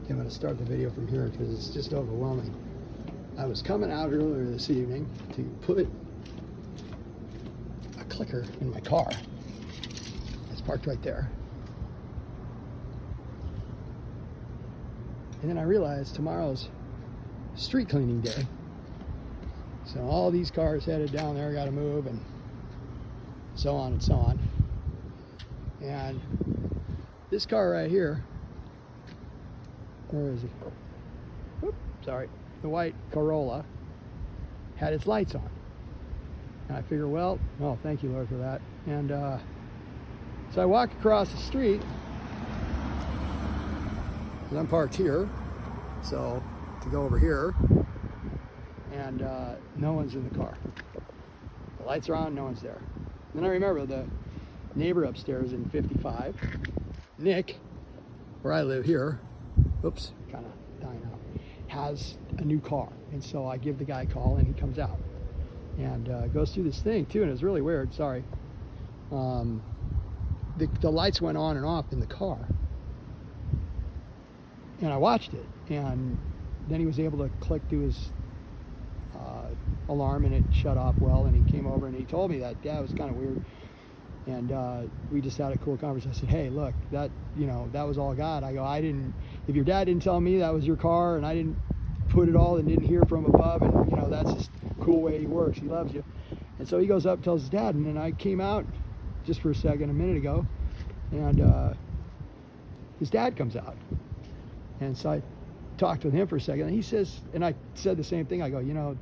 Okay, I'm going to start the video from here because it's just overwhelming. I was coming out earlier this evening to put a clicker in my car. It's parked right there. And then I realized tomorrow's street cleaning day. So all these cars headed down there, got to move, and so on and so on. And this car right here, where is it? Whoop, sorry. The white Corolla had its lights on. And I figure, well, oh, thank you, Lord, for that. And so I walk across the street, and I'm parked here, so to go over here, and no one's in the car. The lights are on, no one's there. Then I remember the neighbor upstairs in 55, Nick, where I live here, oops, kind of dying out, has a new car. And so I give the guy a call and he comes out and goes through this thing too, and it's really weird, sorry. The lights went on and off in the car. And I watched it, and then he was able to click to his alarm and it shut off well, and he came over and he told me that, yeah, it was kind of weird. And we just had a cool conversation. I said, hey, look, that, you know, that was all God. I go, if your dad didn't tell me that was your car and I didn't put it all and didn't hear from above, and, you know, that's just a cool way he works. He loves you. And so he goes up, tells his dad, and then I came out just for a second, a minute ago, and his dad comes out. And so I talked with him for a second, and he says, and I said the same thing. I go, you know,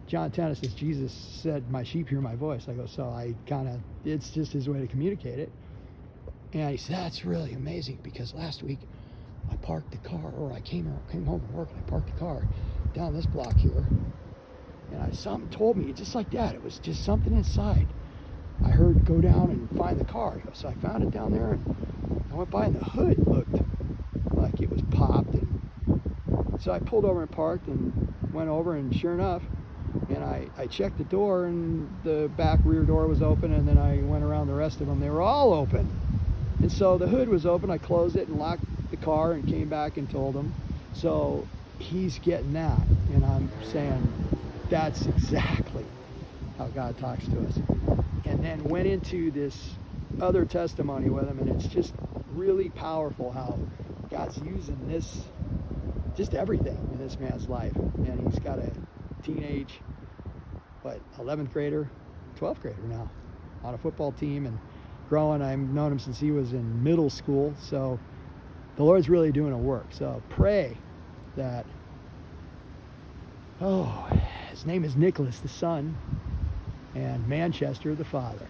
John 10 says, Jesus said, my sheep hear my voice. I go, so I kind of, it's just his way to communicate it. And he said, that's really amazing, because last week I parked the car, or I came home from work and I parked the car down this block here. And something told me, just like that, it was just something inside. I heard go down and find the car. So I found it down there, and I went by, and the hood looked like it was popped. And so I pulled over and parked and went over, and sure enough, and I checked the door, and the back rear door was open, and then I went around the rest of them. They were all open. And so the hood was open. I closed it and locked the car and came back and told him. So he's getting that. And I'm saying that's exactly how God talks to us. And then went into this other testimony with him, and it's just really powerful how God's using this, just everything in this man's life. And he's got a teenage, 11th grader, 12th grader now, on a football team and growing. I've known him since he was in middle school. So the Lord's really doing a work. So pray that, his name is Nicholas, the son, and Manchester, the father.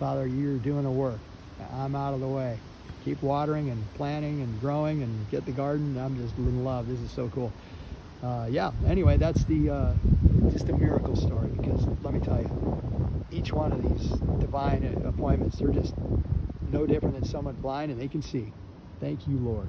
Father, you're doing a work. I'm out of the way. Keep watering and planting and growing and get the garden. I'm just in love. This is so cool. Yeah, anyway, that's the just a miracle story, because let me tell you, each one of these divine appointments, they're just no different than someone blind, and they can see. Thank you, Lord.